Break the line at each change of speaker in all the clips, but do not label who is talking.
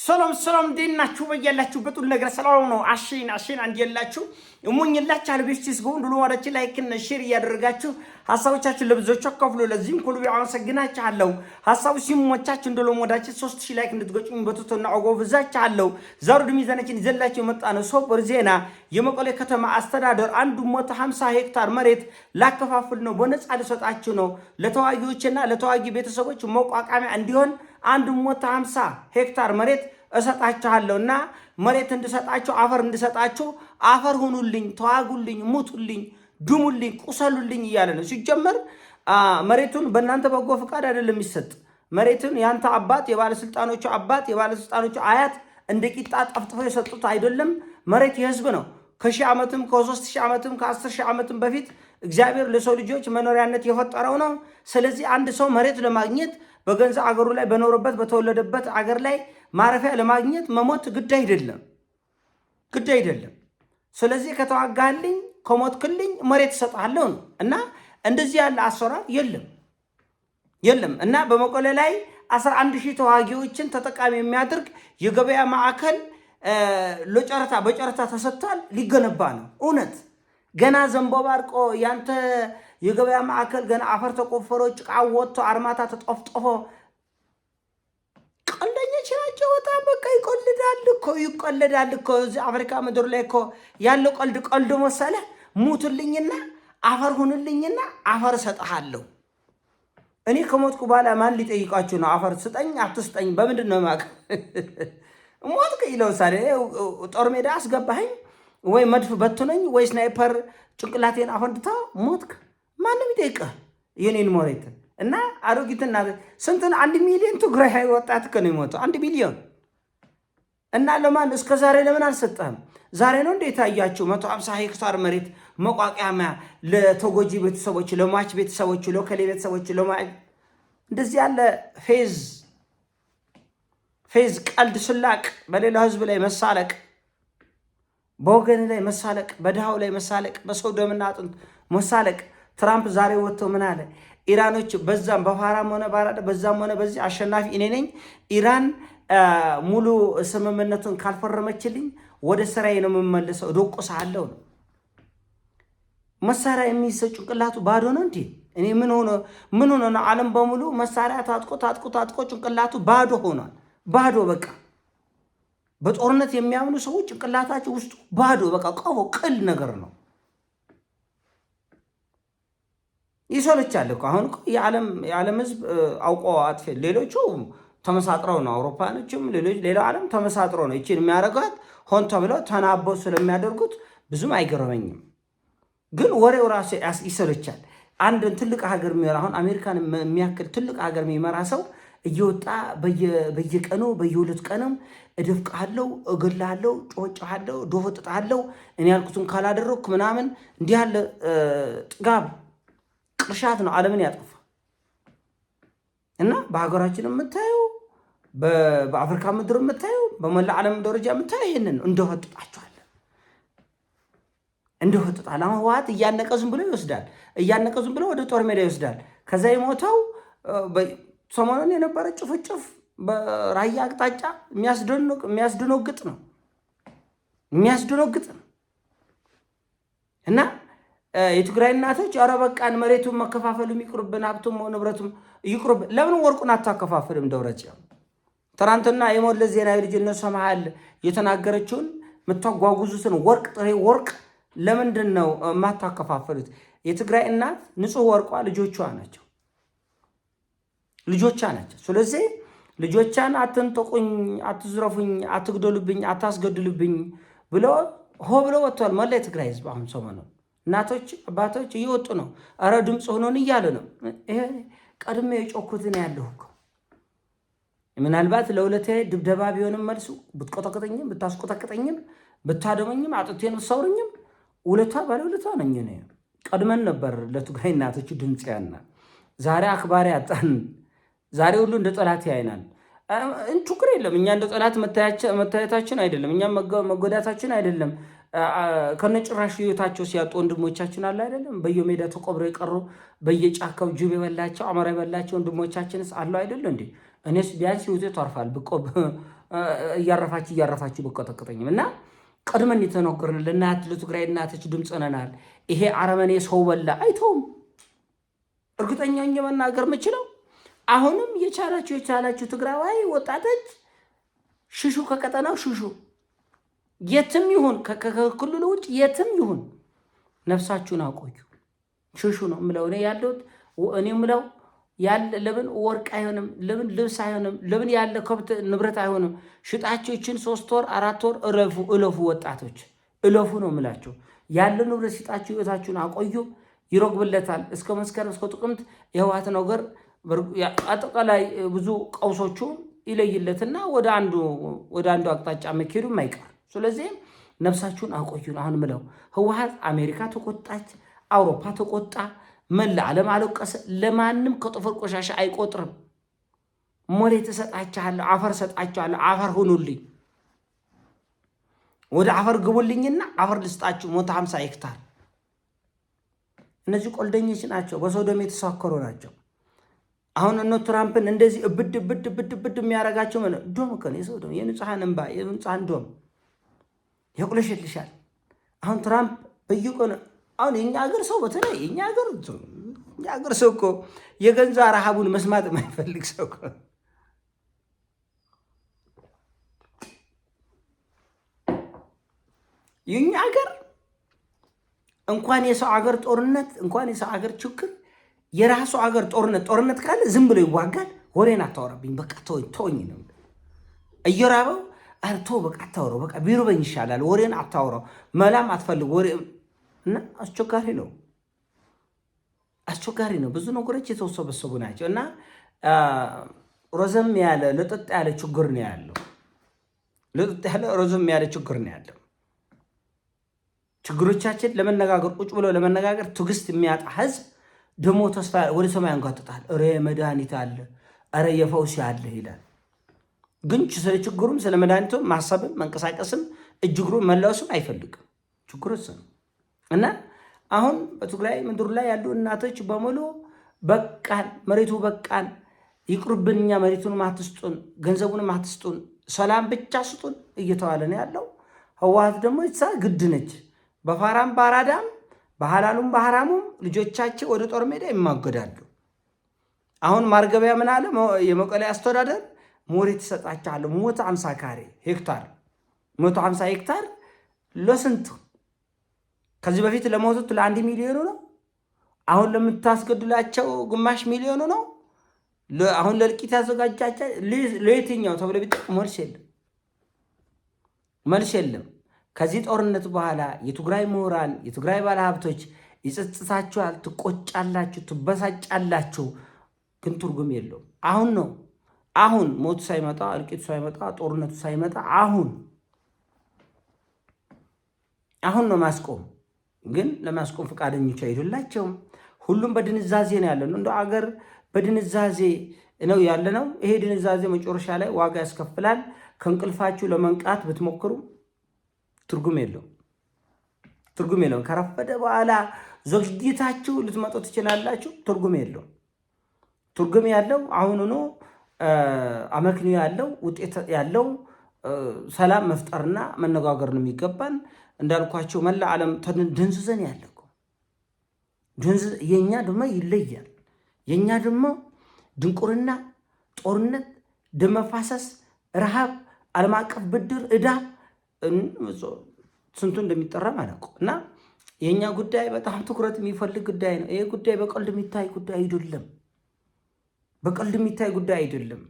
ሰላም እንዴናችሁ? በያላችሁበት ሁሉ ነገር ሰላም ነው። አሽን አንዲያላችሁ እሙኝላችሁ አልቤስቲስ ጎን ሁሉ ወራች ላይክ እና ሼር ያደርጋችሁ ሐሳቦቻችሁን ለብዙዎች አካፍሉ። ለዚህም ሁሉ አመሰግናችኋለሁ። ሐሳቡ ሲሞቻችሁ እንደሎ ሞዳችሁ 3000 ላይክ እንድትገጩኝ በትቶና አጎብዛችኋለሁ። ዛሬ ሚዛናችን ይዘላችሁ መጣ ነው ሶበር ዜና የመቀሌ ከተማ አስተዳደር 150 ሄክታር መሬት ላከፋፍል ነው፣ በነፃ ልሰጣችሁ ነው። ለተዋጊዎችና ለተዋጊ ቤተሰቦች መቋቋሚያ እንዲሆን 150 ሄክታር መሬት እሰጣችኋለሁና መሬት እንድሰጣችሁ አፈር እንድሰጣችሁ አፈር ሁኑልኝ፣ ተዋጉልኝ፣ ሙቱልኝ፣ ድሙልኝ፣ ቁሰሉልኝ እያለ ነው። ሲጀመር መሬቱን በእናንተ በጎ ፈቃድ አይደለም የሚሰጥ። መሬቱን ያንተ አባት የባለስልጣኖቹ አባት የባለስልጣኖቹ አያት እንደ ቂጣ ጠፍጥፎ የሰጡት አይደለም። መሬት የህዝብ ነው። ከ1000 ዓመትም ከ3000 ዓመትም ከ10000 ዓመትም በፊት እግዚአብሔር ለሰው ልጆች መኖሪያነት የፈጠረው ነው። ስለዚህ አንድ ሰው መሬት ለማግኘት በገንዛ አገሩ ላይ በኖረበት በተወለደበት አገር ላይ ማረፊያ ለማግኘት መሞት ግድ አይደለም። ስለዚህ ከተዋጋልኝ ከሞትክልኝ መሬት እሰጥሃለሁ ነው እና እንደዚህ ያለ አሰራር የለም እና በመቀሌ ላይ 11000 ተዋጊዎችን ተጠቃሚ የሚያደርግ የገበያ ማዕከል በጨረታ ተሰጥቷል። ሊገነባ ነው። እውነት ገና ዘንባባ አርቆ ያንተ የገበያ ማዕከል ገና አፈር ተቆፈሮ ጭቃ ወጥቶ አርማታ ተጠፍጥፎ ቀልደኞች ናቸው። በጣም በቃ ይቆልዳል እኮ እዚህ አፍሪካ ምድር ላይ እኮ ያለው ቀልድ መሰለ። ሙቱልኝና አፈር ሁንልኝና አፈር እሰጥሃለሁ። እኔ ከሞትኩ በኋላ ማን ሊጠይቃችሁ ነው? አፈር ስጠኝ አትስጠኝ በምንድን ነው ማቅ ሞትክ ይለውሳለ። ጦር ሜዳ አስገባኸኝ ወይ መድፍ በትነኝ ወይ ስናይፐር ጭንቅላቴን አፈንድታ ሞትክ። ማንም ይጠይቅህ የኔን መሬት እና አሮጊትና ስንትን 1 ሚሊዮን ትግራይ ወጣት ከነ ይሞቱ 1 ሚሊዮን እና ለማን እስከ ዛሬ ለምን አልሰጠህም? ዛሬ ነው እንዴት ታያችሁ? 150 ሄክታር መሬት መቋቋሚያ ለተጎጂ ቤተሰቦች፣ ለሟች ቤተሰቦች፣ ለከሌ ቤተሰቦች እንደዚህ ያለ ፌዝ ቀልድ ስላቅ በሌላ ህዝብ ላይ መሳለቅ፣ በወገን ላይ መሳለቅ፣ በድሃው ላይ መሳለቅ፣ በሰው ደምና አጥንት መሳለቅ። ትራምፕ ዛሬ ወጥቶ ምን አለ? ኢራኖች በዛም በፋራም ሆነ ባራዳ በዛም ሆነ በዚህ አሸናፊ እኔ ነኝ። ኢራን ሙሉ ስምምነቱን ካልፈረመችልኝ ወደ ስራዬ ነው የምመለሰው፣ እደቆሳለሁ ነው። መሳሪያ የሚይዘው ጭንቅላቱ ባዶ ነው እንዴ? እኔ ምን ሆነ ነው? ዓለም በሙሉ መሳሪያ ታጥቆ ጭንቅላቱ ባዶ ሆኗል። ባዶ በቃ በጦርነት የሚያምኑ ሰዎች ጭንቅላታቸው ውስጡ ባዶ በቃ ቅል ነገር ነው። ይሰለቻል እኮ አሁን የዓለም ህዝብ አውቆ አጥፌ ሌሎቹ ተመሳጥረው ነው። አውሮፓኖችም ሌላው ዓለም ተመሳጥረው ነው ይችን የሚያደርጓት። ሆን ተብለው ተናበው ስለሚያደርጉት ብዙም አይገርመኝም። ግን ወሬው ራሱ ይሰለቻል። አንድ ትልቅ ሀገር የሚመራ አሁን አሜሪካን የሚያክል ትልቅ ሀገር የሚመራ ሰው እየወጣ በየቀኑ በየሁለት ቀንም እደፍቃለሁ፣ እገላለሁ፣ ጮጫለሁ፣ ዶፈጥጣለሁ እኔ ያልኩትን ካላደረኩ ምናምን እንዲህ ያለ ጥጋብ ቅርሻት ነው ዓለምን ያጠፋ እና በሀገራችን የምታየው በአፍሪካ ምድር የምታየው በመላ ዓለም ደረጃ የምታየው ይህንን ነው። እንደወጥጣል። አሁን ህወሓት እያነቀ ዝም ብሎ ይወስዳል፣ እያነቀ ዝም ብሎ ወደ ጦር ሜዳ ይወስዳል። ከዛ የሞተው ሰሞኑን የነበረ ጭፍጭፍ በራያ አቅጣጫ የሚያስደነግጥ ነው እና የትግራይ እናቶች ኧረ በቃን መሬቱን መከፋፈሉ ይቅርብን፣ ሀብቱም ንብረቱም ይቅርብ። ለምን ወርቁን አታከፋፍልም? ደብረጽዮን ትናንትና የመለስ ዜናዊ ልጅ እነሱ መሃል የተናገረችውን የምታጓጉዙትን ጥሬ ወርቅ ለምንድን ነው የማታከፋፍሉት? የትግራይ እናት ንጹህ ወርቋ ልጆቿ ናቸው። ስለዚህ ልጆቿን አትንጠቁኝ፣ አትዝረፉኝ፣ አትግደሉብኝ፣ አታስገድሉብኝ ብሎ ወጥቷል መላ የትግራይ ህዝብ። አሁን ሰሞኑን እናቶች አባቶች እየወጡ ነው። ኧረ ድምፅ ሆኖን እያሉ ነው። ይሄ ቀድሜ የጮኩትን ያለሁ እኮ ምናልባት ለሁለቴ ድብደባ ቢሆንም መልሱ ብትቆጠቅጠኝም ብታስቆጠቅጠኝም ብታደመኝም አጥቴን ብትሰውርኝም ባለውለታ ነኝ። ቀድመን ነበር ለትግራይ እናቶች ድምፅ ያና ዛሬ አክባሪ አጣን። ዛሬ ሁሉ እንደ ጠላት ያይናል። ችግር የለም። እኛ እንደ ጠላት መታየታችን አይደለም፣ እኛ መጎዳታችን አይደለም። ከነጭራሽ ህይወታቸው ሲያጡ ወንድሞቻችን አለ አይደለም? በየሜዳ ተቆብረው የቀሩ በየጫካው ጅብ የበላቸው አማራ የበላቸው ወንድሞቻችንስ አሉ አይደለም እንዴ? እኔስ ቢያንስ ህይወቴ ተርፋል እያረፋችሁ በቀጠቀጠኝም እና ቀድመን የተነገርን ለእናት ለትግራይ እናቶች ድምፅ ነናል። ይሄ አረመኔ ሰው በላ አይተውም። እርግጠኛ ሆኜ መናገር የምችለው አሁንም የቻላችሁ ትግራዋይ ወጣቶች ሽሹ፣ ከቀጠናው ሽሹ። የትም ይሁን ከክልሉ ውጭ የትም ይሁን ነፍሳችሁን አቆዩ፣ ሽሹ ነው የምለው እኔ የምለው ያለ ለምን ወርቅ አይሆንም? ለምን ልብስ አይሆንም? ለምን ያለ ከብት ንብረት አይሆንም? ሽጣችሁ ይችን 3 ወር 4 ወር እለፉ፣ ወጣቶች እለፉ ነው የምላችሁ። ያለ ንብረት ሽጣችሁ ህይወታችሁን አቆዩ። ይሮግብለታል። እስከ መስከረም እስከ ጥቅምት የህወሓት ነገር አጠቃላይ ብዙ ቀውሶቹ ይለይለትና ወደ አንዱ አቅጣጫ መኬዱ አይቀር። ስለዚህ ነፍሳችሁን አቆዩ ነው አሁን ምለው። ህወሓት አሜሪካ ተቆጣች፣ አውሮፓ ተቆጣ፣ መላ ዓለም አለቀሰ። ለማንም ከጥፍር ቆሻሻ አይቆጥርም። መሬት እሰጣችኋለሁ፣ አፈር እሰጣችኋለሁ፣ አፈር ሁኑልኝ፣ ወደ አፈር ግቡልኝና አፈር ልስጣችሁ 150 ሄክታር። እነዚህ ቆልደኞች ናቸው፣ በሶዶም የተሳከሩ ናቸው። አሁን እነ ትራምፕን እንደዚህ እብድ የሚያረጋቸው ዶም ከነ የሶዶም የንጹሃን እንባ የንጹሃን ዶም ያቁለሽልሻል። አሁን ትራምፕ በየቀኑ አሁን የኛ ሀገር ሰው በተለይ የኛ ሀገር ሰው እኮ የገንዛ ረሃቡን መስማት የማይፈልግ ሰው እኮ የኛ ሀገር እንኳን የሰው ሀገር ጦርነት እንኳን የሰው ሀገር ችግር የራሱ ሀገር ጦርነት ካለ ዝም ብሎ ይዋጋል። ወሬን አታወራብኝ፣ በቃ ተወኝ ነው እየራበው አርቶ በቃ አታወራው፣ በቃ ቢሩበኝ ይሻላል። ወሬን አታወራው፣ መላም አትፈልግ ወሬ እና አስቸጋሪ ነው። ብዙ ነገሮች የተወሰበሰቡ ናቸው እና ረዘም ያለ ለጥጥ ያለ ችግር ነው ያለው። ረዘም ያለ ችግር ነው ያለው። ችግሮቻችን ለመነጋገር ቁጭ ብሎ ለመነጋገር ትዕግስት የሚያጣ ህዝብ ደግሞ ተስፋ ወደ ሰማይ አንጋጥጣል። እረ መድኃኒት አለ፣ እረ የፈውስ አለ ይላል። ግን ስለ ችግሩም ስለ መድኃኒቱም ማሰብም መንቀሳቀስም እጅግሩን መላወስም አይፈልግም። ችግሩ እሱ ነው እና አሁን በትግራይ ምድር ላይ ያሉ እናቶች በሙሉ በቃን፣ መሬቱ በቃን፣ ይቅርብን፣ እኛ መሬቱን አትስጡን፣ ገንዘቡን አትስጡን፣ ሰላም ብቻ ስጡን እየተባለ ነው ያለው። ህወሓት ደግሞ ይሳ ግድ ነች። በፋራም ባራዳም በሐላሉም በሐራሙም ልጆቻቸው ወደ ጦር ሜዳ ይማገዳሉ። አሁን ማርገቢያ ምን አለ? የመቀሌ አስተዳደር መሬት ይሰጣቸዋል 150 ሄክታር 150 ሄክታር ለስንት? ከዚህ በፊት ለሞቱት ለ1 ሚሊዮኑ ነው። አሁን ለምታስገድላቸው ግማሽ ሚሊዮኑ ነው። አሁን ለልቂት ያዘጋጃቸው ለየትኛው ተብሎ ቢጠቅ መልስ የለም። ከዚህ ጦርነት በኋላ የትግራይ ምሁራን የትግራይ ባለሀብቶች ይጸጽታችኋል፣ ትቆጫላችሁ፣ ትበሳጫላችሁ፣ ግን ትርጉም የለውም። አሁን ሞቱ ሳይመጣ እልቂቱ ሳይመጣ ጦርነቱ ሳይመጣ አሁን ነው ማስቆም። ግን ለማስቆም ፈቃደኞች አይደላቸውም። ሁሉም በድንዛዜ ነው ያለነው። እንደ አገር በድንዛዜ ነው ያለነው። ይሄ ድንዛዜ መጨረሻ ላይ ዋጋ ያስከፍላል። ከእንቅልፋችሁ ለመንቃት ብትሞክሩ ትርጉም የለውም። ከረፈደ በኋላ ዘግይታችሁ ልትመጡ ትችላላችሁ። ትርጉም የለውም። ትርጉም ያለው አሁኑኑ አመክንዮ ያለው ውጤት ያለው ሰላም መፍጠርና መነጋገር ነው የሚገባን። እንዳልኳቸው መላ ዓለም ድንዝዘን ያለው የኛ ደግሞ ይለያል። የኛ ደግሞ ድንቁርና፣ ጦርነት፣ ደም መፋሰስ፣ ረሃብ፣ ዓለም አቀፍ ብድር፣ ዕዳ ስንቱ እንደሚጠራ ማለት ነው። እና የኛ ጉዳይ በጣም ትኩረት የሚፈልግ ጉዳይ ነው። ይሄ ጉዳይ በቀልድ የሚታይ ጉዳይ አይደለም።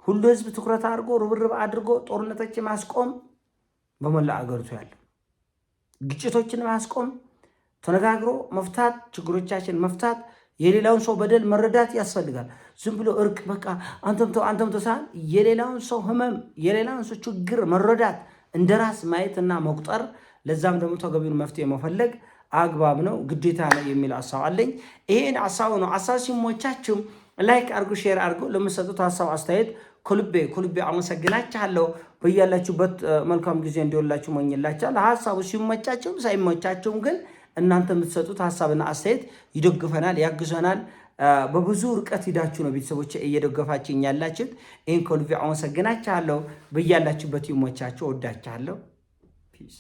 ሁሉ ህዝብ ትኩረት አድርጎ ርብርብ አድርጎ ጦርነቶች ማስቆም በመላ አገሪቱ ያለው ግጭቶችን ማስቆም፣ ተነጋግሮ መፍታት፣ ችግሮቻችን መፍታት፣ የሌላውን ሰው በደል መረዳት ያስፈልጋል። ዝም ብሎ እርቅ በቃ አንተም ተሳን የሌላውን ሰው ህመም የሌላውን ሰው ችግር መረዳት እንደ ራስ ማየትና መቁጠር፣ ለዛም ደግሞ ተገቢውን መፍትሄ መፈለግ አግባብ ነው፣ ግዴታ ነው የሚል ሀሳብ አለኝ። ይሄን ሀሳብ ነው። ሀሳብ ሲሞቻችሁ ላይክ አድርጉ፣ ሼር አድርጉ። ለምትሰጡት ሀሳብ አስተያየት ከልቤ አመሰግናችኋለሁ። በያላችሁበት መልካም ጊዜ እንዲሆንላችሁ ሞኝላችኋለሁ። ሀሳቡ ሲሞቻችሁም ሳይሞቻችሁም ግን እናንተ የምትሰጡት ሀሳብና አስተያየት ይደግፈናል፣ ያግዘናል። በብዙ ርቀት ሂዳችሁ ነው ቤተሰቦች እየደገፋችሁኝ ያላችሁት። ይህን ከልቤ አመሰግናችኋለሁ። በያላችሁበት ይሞቻችሁ። ወዳችኋለሁ። ፒስ